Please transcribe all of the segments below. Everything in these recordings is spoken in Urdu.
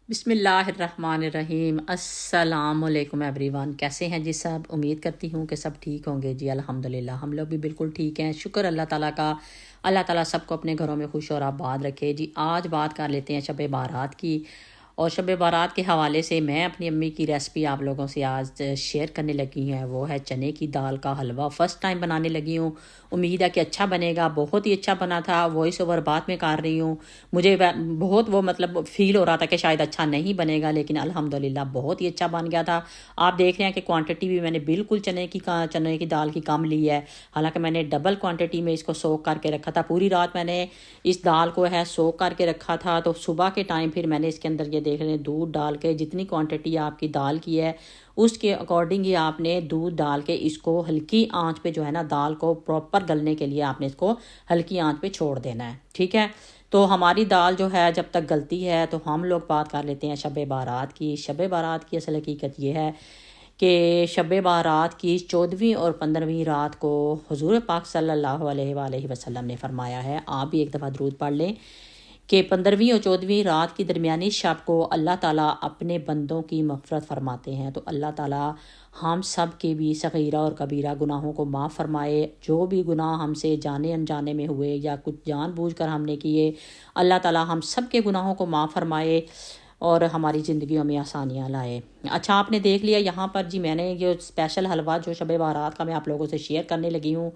بسم اللہ الرحمن الرحیم۔ السلام علیکم ایوری ون، کیسے ہیں جی سب؟ امید کرتی ہوں کہ سب ٹھیک ہوں گے جی۔ الحمدللہ ہم لوگ بھی بالکل ٹھیک ہیں، شکر اللہ تعالیٰ کا۔ اللہ تعالیٰ سب کو اپنے گھروں میں خوش اور آباد رکھے جی۔ آج بات کر لیتے ہیں شب بارات کی، اور شب بارات کے حوالے سے میں اپنی امی کی ریسپی آپ لوگوں سے آج شیئر کرنے لگی ہیں، وہ ہے چنے کی دال کا حلوہ۔ فرسٹ ٹائم بنانے لگی ہوں، امید ہے کہ اچھا بنے گا۔ بہت ہی اچھا بنا تھا، وائس اوور بات میں کر رہی ہوں، مجھے بہت وہ مطلب فیل ہو رہا تھا کہ شاید اچھا نہیں بنے گا، لیکن الحمدللہ بہت ہی اچھا بن گیا تھا۔ آپ دیکھ رہے ہیں کہ کوانٹٹی بھی میں نے بالکل چنے کی دال کی کم لی ہے، حالانکہ میں نے ڈبل کوانٹٹی میں اس کو سوک کر کے رکھا تھا۔ پوری رات میں نے اس دال کو سوک کر کے رکھا تھا، تو صبح کے ٹائم پھر میں نے اس کے اندر یہ دیکھ رہے ہیں دودھ ڈال کے، جتنی کوانٹٹی آپ کی دال کی ہے اس کے اکارڈنگ ہی آپ نے دودھ ڈال کے اس کو ہلکی آنچ پہ دال کو پراپر گلنے کے لیے آپ نے اس کو ہلکی آنچ پہ چھوڑ دینا ہے، ٹھیک ہے۔ تو ہماری دال جب تک گلتی ہے تو ہم لوگ بات کر لیتے ہیں شب بارات کی۔ شب بارات کی اصل حقیقت یہ ہے کہ شب بارات کی 14ویں اور 15ویں رات کو حضور پاک صلی اللہ علیہ وآلہ وسلم نے فرمایا ہے، آپ بھی ایک دفعہ درود پڑھ لیں، کہ 15ویں اور 14ویں رات کی درمیانی شب کو اللہ تعالیٰ اپنے بندوں کی مغفرت فرماتے ہیں۔ تو اللہ تعالیٰ ہم سب کے بھی صغیرہ اور کبیرہ گناہوں کو معاف فرمائے۔ جو بھی گناہ ہم سے جانے انجانے میں ہوئے یا کچھ جان بوجھ کر ہم نے کیے، اللہ تعالیٰ ہم سب کے گناہوں کو معاف فرمائے اور ہماری زندگیوں میں آسانیاں لائے۔ اچھا، آپ نے دیکھ لیا یہاں پر جی، میں نے یہ اسپیشل حلوہ جو شب بارات کا میں آپ لوگوں سے شیئر کرنے لگی ہوں،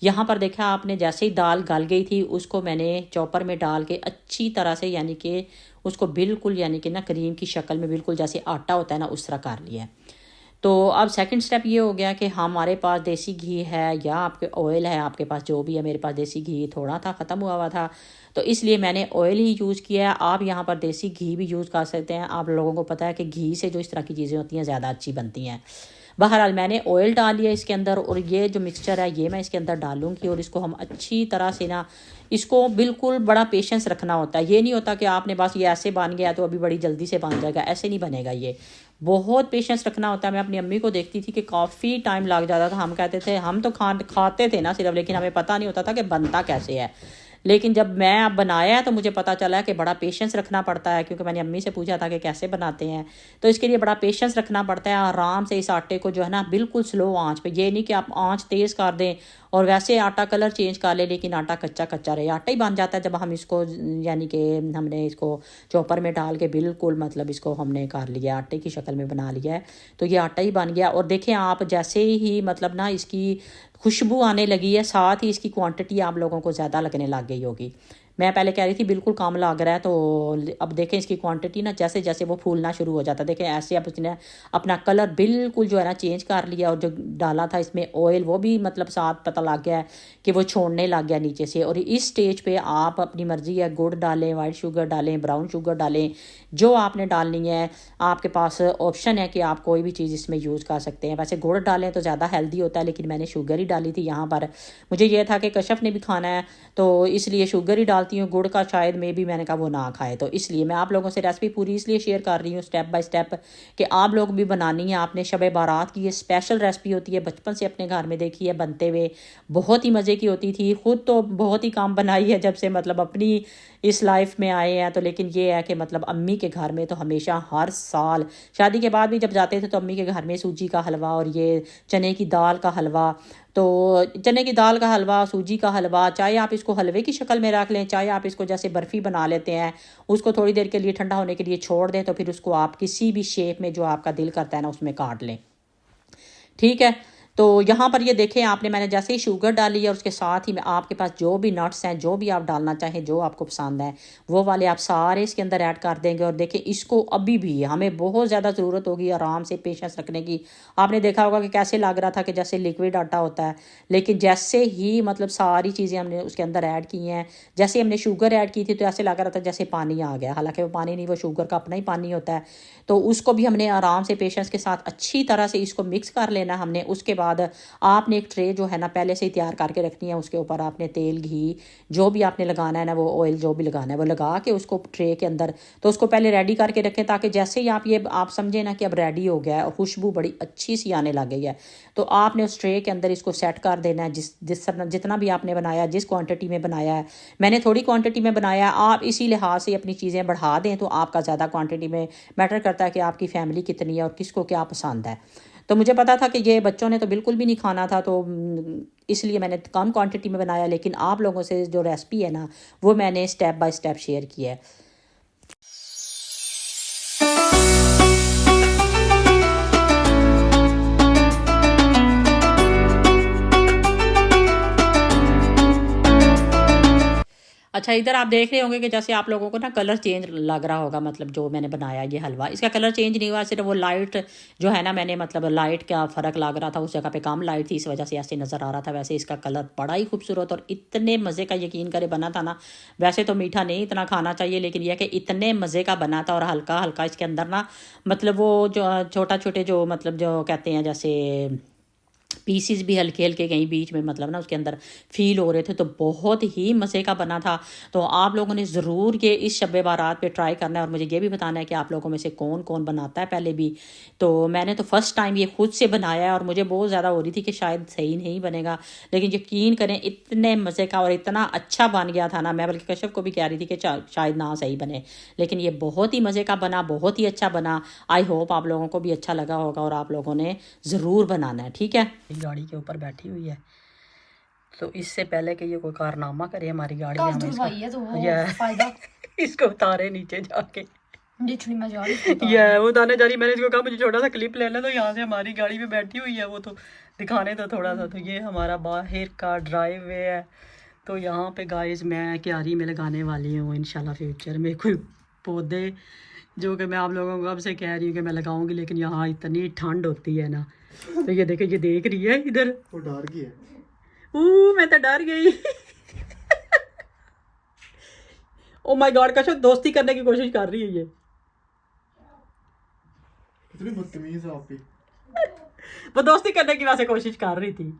یہاں پر دیکھا آپ نے جیسے ہی دال گل گئی تھی اس کو میں نے چاپر میں ڈال کے اچھی طرح سے کہ اس کو بالکل کریم کی شکل میں بالکل جیسے آٹا ہوتا ہے اس طرح کر لیا ہے۔ تو اب سیکنڈ سٹیپ یہ ہو گیا کہ ہمارے پاس دیسی گھی ہے یا آپ کے آئل ہے، آپ کے پاس جو بھی ہے۔ میرے پاس دیسی گھی تھوڑا تھا، ختم ہوا تھا، تو اس لیے میں نے آئل ہی یوز کیا ہے۔ آپ یہاں پر دیسی گھی بھی یوز کر سکتے ہیں، آپ لوگوں کو پتہ ہے کہ گھی سے جو اس طرح کی چیزیں ہوتی ہیں زیادہ اچھی بنتی ہیں۔ بہرحال میں نے آئل ڈال لیا اس کے اندر، اور یہ جو مکسچر ہے یہ میں اس کے اندر ڈالوں گی، اور اس کو ہم اچھی طرح سے اس کو بالکل بڑا پیشنس رکھنا ہوتا ہے۔ یہ نہیں ہوتا کہ آپ نے بس یہ ایسے بن گیا تو ابھی بڑی جلدی سے بن جائے گا، ایسے نہیں بنے گا، یہ بہت پیشنس رکھنا ہوتا ہے۔ میں اپنی امی کو دیکھتی تھی کہ کافی ٹائم لگ جاتا تھا، ہم کہتے تھے ہم تو کھاتے تھے نا صرف، لیکن ہمیں پتہ نہیں ہوتا تھا کہ بنتا کیسے ہے۔ لیکن جب میں اب بنایا ہے تو مجھے پتہ چلا کہ بڑا پیشنس رکھنا پڑتا ہے، کیونکہ میں نے امی سے پوچھا تھا کہ کیسے بناتے ہیں، تو اس کے لیے بڑا پیشنس رکھنا پڑتا ہے۔ آرام سے اس آٹے کو بالکل سلو آنچ پہ، یہ نہیں کہ آپ آنچ تیز کر دیں اور ویسے آٹا کلر چینج کر لے لیکن آٹا کچا رہے، آٹا ہی بن جاتا ہے جب ہم اس کو کہ ہم نے اس کو چوپر میں ڈال کے بالکل اس کو ہم نے کر لیا، آٹے کی شکل میں بنا لیا ہے، تو یہ آٹا ہی بن گیا۔ اور دیکھیں آپ جیسے ہی اس کی خوشبو آنے لگی ہے، ساتھ ہی اس کی کوانٹٹی آپ لوگوں کو زیادہ لگنے لگ گئی ہوگی۔ میں پہلے کہہ رہی تھی بالکل کم لگ رہا ہے، تو اب دیکھیں اس کی کوانٹٹی جیسے جیسے وہ پھولنا شروع ہو جاتا ہے، دیکھیں ایسے اب اس نے اپنا کلر بالکل چینج کر لیا، اور جو ڈالا تھا اس میں آئل وہ بھی ساتھ پتہ لگ گیا ہے کہ وہ چھوڑنے لگ گیا نیچے سے۔ اور اس سٹیج پہ آپ اپنی مرضی ہے، گڑ ڈالیں، وائٹ شوگر ڈالیں، براؤن شوگر ڈالیں، جو آپ نے ڈالنی ہے۔ آپ کے پاس آپشن ہے کہ آپ کوئی بھی چیز اس میں یوز کر سکتے ہیں، ویسے گڑ ڈالیں تو زیادہ ہیلدی ہوتا ہے، لیکن میں نے شوگر ہی ڈالی تھی یہاں پر۔ مجھے یہ تھا کہ کشف نے بھی کھانا ہے تو اس لیے شوگر ہی ڈالتی ہوں، گڑ کا شاید میں نے کہا وہ نہ کھائے، تو اس لیے میں آپ لوگوں سے ریسپی پوری اس لیے شیئر کر رہی ہوں اسٹیپ بائی اسٹیپ کہ آپ لوگ بھی بنانی ہے۔ آپ نے شب بارات کی یہ اسپیشل ریسپی ہوتی ہے، بچپن سے اپنے گھر میں دیکھی ہے بنتے ہوئے، بہت ہی مزے کی ہوتی تھی۔ خود تو بہت ہی کام بنائی ہے جب سے اپنی اس لائف میں آئے ہیں، تو لیکن یہ ہے کہ امی کے گھر میں تو ہمیشہ ہر سال شادی کے بعد بھی جب جاتے تھے تو امی کے گھر میں سوجی کا حلوہ اور یہ چنے کی دال کا حلوہ، تو چنے کی دال کا حلوہ، سوجی کا حلوہ، چاہے آپ اس کو حلوے کی شکل میں رکھ لیں، چاہے آپ اس کو جیسے برفی بنا لیتے ہیں، اس کو تھوڑی دیر کے لیے ٹھنڈا ہونے کے لیے چھوڑ دیں، تو پھر اس کو آپ کسی بھی شیپ میں جو آپ کا دل کرتا ہے اس میں کاٹ لیں، ٹھیک ہے۔ تو یہاں پر یہ دیکھیں آپ نے، میں نے جیسے ہی شوگر ڈالی ہے اور اس کے ساتھ ہی میں آپ کے پاس جو بھی نٹس ہیں، جو بھی آپ ڈالنا چاہیں، جو آپ کو پسند ہے وہ والے آپ سارے اس کے اندر ایڈ کر دیں گے۔ اور دیکھیں اس کو ابھی بھی ہمیں بہت زیادہ ضرورت ہوگی آرام سے پیشنس رکھنے کی۔ آپ نے دیکھا ہوگا کہ کیسے لگ رہا تھا کہ جیسے لیکوڈ آٹا ہوتا ہے، لیکن جیسے ہی ساری چیزیں ہم نے اس کے اندر ایڈ کی ہیں، جیسے ہم نے شوگر ایڈ کی تھی تو ایسے لگ رہا تھا جیسے پانی آ گیا، حالانکہ وہ پانی نہیں، وہ شوگر کا اپنا ہی پانی ہوتا ہے۔ تو اس کو بھی ہم نے آرام سے پیشنس کے ساتھ اچھی طرح سے اس کو مکس کر لینا ہم نے۔ اس کے بعد بعد آپ نے ایک ٹرے جو ہے نا پہلے سے ہی تیار کر کے رکھنی ہے، اس کے اوپر آپ نے تیل گھی جو بھی آپ نے لگانا ہے نا، وہ آئل جو بھی لگانا ہے وہ لگا کے اس کو ٹرے کے اندر تو اس کو پہلے ریڈی کر کے رکھیں، تاکہ جیسے ہی آپ سمجھیں نا کہ اب ریڈی ہو گیا ہے اور خوشبو بڑی اچھی سی آنے لگ گئی ہے، تو آپ نے اس ٹرے کے اندر اس کو سیٹ کر دینا ہے، جتنا بھی آپ نے بنایا، جس کوانٹٹی میں بنایا ہے۔ میں نے تھوڑی کوانٹٹی میں بنایا ہے، آپ اسی لحاظ سے اپنی چیزیں بڑھا دیں تو آپ کا زیادہ کوانٹٹی میں میٹر کرتا ہے کہ آپ کی فیملی کتنی ہے اور کس کو کیا پسند ہے۔ تو مجھے پتا تھا کہ یہ بچوں نے تو بالکل بھی نہیں کھانا تھا، تو اس لیے میں نے کم کوانٹٹی میں بنایا، لیکن آپ لوگوں سے جو ریسپی ہے نا وہ میں نے سٹیپ بائی سٹیپ شیئر کی ہے۔ اچھا ادھر آپ دیکھ رہے ہوں گے کہ جیسے آپ لوگوں کو نا کلر چینج لگ رہا ہوگا، مطلب جو میں نے بنایا یہ حلوہ، اس کا کلر چینج نہیں ہوا، صرف وہ لائٹ جو ہے نا میں نے مطلب لائٹ کا فرق لگ رہا تھا، اس جگہ پہ کم لائٹ تھی، اس وجہ سے ایسے نظر آ رہا تھا۔ ویسے اس کا کلر بڑا ہی خوبصورت اور اتنے مزے کا یقین کرے بنا تھا نا، ویسے تو میٹھا نہیں اتنا کھانا چاہیے، لیکن یہ کہ اتنے مزے کا بنا تھا، اور ہلکا ہلکا اس کے اندر نا مطلب وہ جو چھوٹا چھوٹے جو مطلب جو کہتے ہیں جیسے پیسز بھی ہلکے ہلکے کہیں بیچ میں مطلب نا اس کے اندر فیل ہو رہے تھے، تو بہت ہی مزے کا بنا تھا۔ تو آپ لوگوں نے ضرور یہ اس شب بارات پہ ٹرائی کرنا ہے، اور مجھے یہ بھی بتانا ہے کہ آپ لوگوں میں سے کون کون بناتا ہے پہلے بھی۔ تو میں نے تو فرسٹ ٹائم یہ خود سے بنایا ہے، اور مجھے بہت زیادہ ہو رہی تھی کہ شاید صحیح نہیں بنے گا، لیکن یقین کریں اتنے مزے کا اور اتنا اچھا بن گیا تھا نا، میں بلکہ کشف کو بھی کہہ رہی تھی کہ شاید نہ صحیح بنے، لیکن یہ بہت ہی مزے کا بنا، بہت ہی اچھا بنا۔ آئی ہوپ آپ لوگوں کو بھی اچھا لگا ہوگا، اور آپ لوگوں نے ضرور بنانا ہے، ٹھیک ہے۔ گاڑی کے اوپر بیٹھی ہوئی ہے، تو اس سے پہلے کہ یہ کوئی کارنامہ کرے ہماری گاڑی میں، اس کو اتارے نیچے جا کے، وہ اتارنے جا رہی، میں نے اس کو کہا مجھے چھوٹا سا کلپ لے لے، تو یہاں سے ہماری گاڑی میں بیٹھی ہوئی ہے، وہ تو دکھانے تو تھوڑا سا۔ تو یہ ہمارا باہر کا ڈرائیو وے ہے، تو یہاں پہ گائز میں کیاری میں لگانے والی ہوں انشاءاللہ فیوچر میں کوئی پودے، جو کہ میں آپ لوگوں کو اب سے کہہ رہی ہوں کہ میں لگاؤں گی، لیکن یہاں اتنی ٹھنڈ ہوتی ہے نا۔ تو یہ دیکھیں، یہ دیکھ رہی ہے ادھر، وہ ڈر گئی ہے، میں تو ڈر گئی۔ او مائی گاڈ، کشف دوستی کرنے کی کوشش کر رہی ہے، یہ کتنی بدتمیز ہے آپ کی، وہ دوستی کرنے کی واسطے کوشش کر رہی تھی۔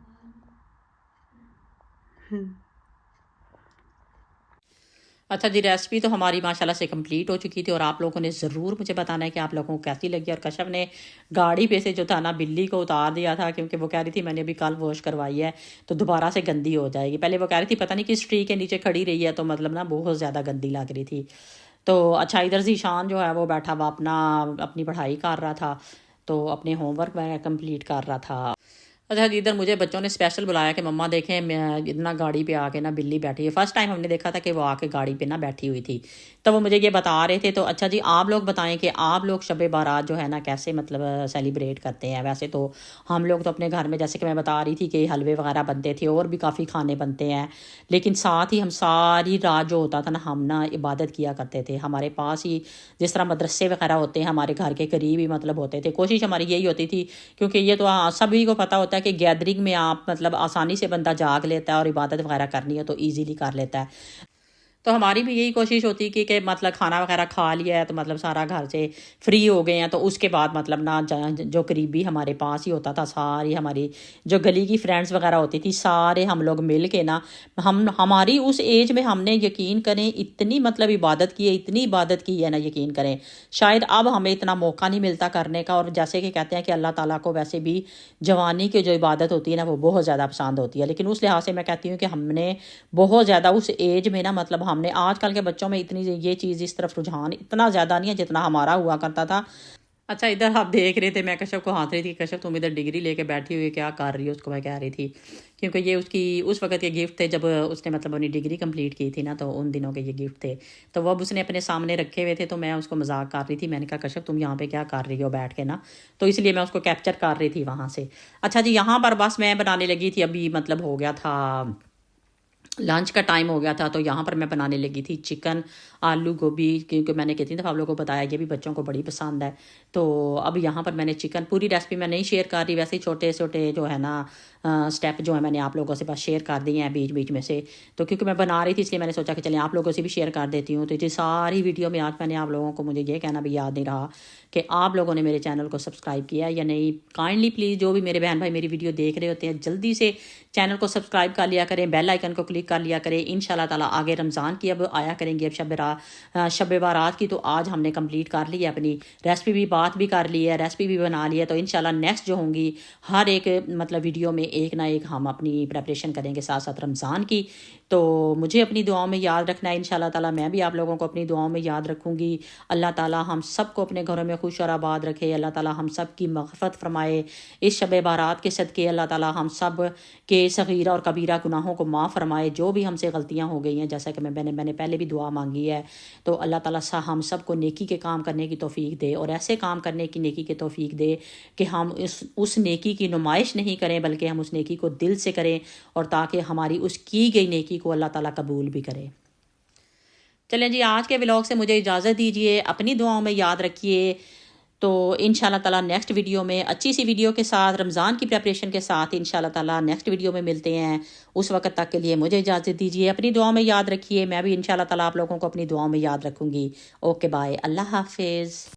اچھا جی، ریسپی تو ہماری ماشاءاللہ سے کمپلیٹ ہو چکی تھی، اور آپ لوگوں نے ضرور مجھے بتانا ہے کہ آپ لوگوں کو کیسی لگی۔ اور کشف نے گاڑی پہ سے جو تھا نا بلی کو اتار دیا تھا، کیونکہ وہ کہہ رہی تھی میں نے ابھی کل واش کروائی ہے تو دوبارہ سے گندی ہو جائے گی۔ پہلے وہ کہہ رہی تھی پتہ نہیں کس ٹری کے نیچے کھڑی رہی ہے، تو مطلب نا بہت زیادہ گندی لگ رہی تھی۔ تو اچھا ادھر ذیشان جو ہے وہ بیٹھا ہوا اپنی پڑھائی کر رہا تھا، تو اپنے ہوم ورک میں کمپلیٹ کر رہا تھا۔ اچھا جی، ادھر مجھے بچوں نے اسپیشل بلایا کہ مما دیکھیں میں اتنا گاڑی پہ آ کے نا بلی بیٹھی ہے، فرسٹ ٹائم ہم نے دیکھا تھا کہ وہ آ کے گاڑی پہ نا بیٹھی ہوئی تھی، تو وہ مجھے یہ بتا رہے تھے۔ تو اچھا جی، آپ لوگ بتائیں کہ آپ لوگ شب بارات جو ہے نا کیسے مطلب سیلیبریٹ کرتے ہیں۔ ویسے تو ہم لوگ تو اپنے گھر میں جیسے کہ میں بتا رہی تھی کہ حلوے وغیرہ بنتے تھے، اور بھی کافی کھانے بنتے ہیں، لیکن ساتھ ہی ہم ساری رات جو ہوتا تھا نا ہم نا عبادت کیا کرتے تھے۔ ہمارے پاس ہی جس طرح مدرسے وغیرہ ہوتے ہیں ہمارے گھر کے قریب ہی مطلب ہوتے تھے، کوشش ہماری یہی ہوتی تھی، کیونکہ یہ تو سبھی کو پتہ ہوتا ہے کہ گیدرنگ میں آپ مطلب آسانی سے بندہ جاگ لیتا ہے، اور عبادت وغیرہ کرنی ہے تو ایزیلی کر لیتا ہے۔ تو ہماری بھی یہی کوشش ہوتی کہ مطلب کھانا وغیرہ کھا لیا ہے تو مطلب سارا گھر سے فری ہو گئے ہیں، تو اس کے بعد مطلب نا جو قریبی ہمارے پاس ہی ہوتا تھا، ساری ہماری جو گلی کی فرینڈس وغیرہ ہوتی تھی، سارے ہم لوگ مل کے نا ہماری اس ایج میں ہم نے یقین کریں اتنی مطلب عبادت کی ہے، اتنی عبادت کی ہے نا، یقین کریں شاید اب ہمیں اتنا موقع نہیں ملتا کرنے کا۔ اور جیسے کہ کہتے ہیں کہ اللہ تعالیٰ کو ویسے بھی جوانی کی جو عبادت ہوتی ہے نا وہ بہت زیادہ پسند ہوتی ہے، لیکن اس لحاظ سے میں کہتی ہوں کہ ہم نے بہت زیادہ اس ایج میں نا مطلب ہم نے آج کل کے بچوں میں اتنی یہ چیز اس طرف رجحان اتنا زیادہ نہیں ہے جتنا ہمارا ہوا کرتا تھا۔ اچھا ادھر آپ دیکھ رہے تھے، میں کشف کو ہانک رہی تھی، کشف تم ادھر ڈگری لے کے بیٹھی ہوئی کیا کر رہی ہو، اس کو میں کہہ رہی تھی، کیونکہ یہ اس وقت کے گفٹ تھے جب اس نے مطلب اپنی ڈگری کمپلیٹ کی تھی نا، تو ان دنوں کے یہ گفٹ تھے، تو وہ اب اس نے اپنے سامنے رکھے ہوئے تھے، تو میں اس کو مذاق کر رہی تھی، میں نے کہا کشف تم یہاں پہ کیا کر رہی ہو بیٹھ کے نا، تو اس لیے میں اس کو کیپچر کر رہی تھی وہاں سے۔ اچھا جی، یہاں پر بس میں بنانے لگی تھی، ابھی مطلب ہو گیا تھا لنچ کا ٹائم ہو گیا تھا تو یہاں پر میں بنانے لگی تھی چکن آلو گوبھی، کیونکہ میں نے کتنی دفعہ آپ لوگوں کو بتایا یہ بھی بچوں کو بڑی پسند ہے۔ تو اب یہاں پر میں نے چکن، پوری ریسپی میں نہیں شیئر کر رہی، ویسے ہی چھوٹے چھوٹے جو ہے نا سٹیپ جو ہے میں نے آپ لوگوں سے بس شیئر کر دیے ہیں بیچ بیچ میں سے۔ تو کیونکہ میں بنا رہی تھی اس لیے میں نے سوچا کہ چلیں آپ لوگوں سے بھی شیئر کر دیتی ہوں۔ تو یہ ساری ویڈیو میں آج میں نے آپ لوگوں کو، مجھے یہ کہنا بھی یاد نہیں رہا کہ آپ لوگوں نے میرے چینل کو سبسکرائب کیا یا نہیں۔ کائنڈلی پلیز جو بھی میرے بہن بھائی میری ویڈیو دیکھ رہے ہوتے ہیں جلدی سے چینل کو سبسکرائب کر لیا کریں، بیل آئیکن کو کلک کر لیا کریں۔ انشاءاللہ تعالیٰ آگے رمضان کی اب آیا کریں گی، اب شب بارات کی تو آج ہم نے کمپلیٹ کر لی ہے، اپنی ریسپی بھی بات بھی کر لی ہے، ریسپی بھی بنا لی ہے۔ تو انشاءاللہ نیکسٹ جو ہوں گی ہر ایک مطلب ویڈیو میں ایک نہ ایک ہم اپنی پریپریشن کریں گے ساتھ ساتھ رمضان کی۔ تو مجھے اپنی دعاؤں میں یاد رکھنا ہے انشاءاللہ تعالیٰ، میں بھی آپ لوگوں کو اپنی دعاؤں میں یاد رکھوں گی۔ اللہ تعالیٰ ہم سب کو اپنے گھروں میں خوش اور آباد رکھے، اللہ تعالیٰ ہم سب کی مغفرت فرمائے اس شب بارات کے صدقے، اللہ تعالیٰ ہم سب کے صغیرہ اور کبیرہ گناہوں کو معاف فرمائے، جو بھی ہم سے غلطیاں ہو گئی ہیں جیسا کہ میں نے پہلے بھی دعا مانگی ہے۔ تو اللہ تعالیٰ ہم سب کو نیکی کے کام کرنے کی توفیق دے، اور ایسے کام کرنے کی نیکی کی توفیق دے کہ ہم اس نیکی کی نمائش نہیں کریں بلکہ ہم اس نیکی کو دل سے کریں، اور تاکہ ہماری اس کی گئی نیکی کو اللہ تعالیٰ قبول بھی کرے۔ چلیں جی، آج کے ولاگ سے مجھے اجازت دیجیے، اپنی دعاؤں میں یاد رکھیے۔ تو انشاءاللہ تعالیٰ نیکسٹ ویڈیو میں اچھی سی ویڈیو کے ساتھ، رمضان کی پریپریشن کے ساتھ انشاءاللہ تعالیٰ نیکسٹ ویڈیو میں ملتے ہیں۔ اس وقت تک کے لیے مجھے اجازت دیجیے، اپنی دعاؤں میں یاد رکھیے، میں بھی انشاءاللہ تعالیٰ آپ لوگوں کو اپنی دعاؤں میں یاد رکھوں گی۔ اوکے بائے، اللہ حافظ۔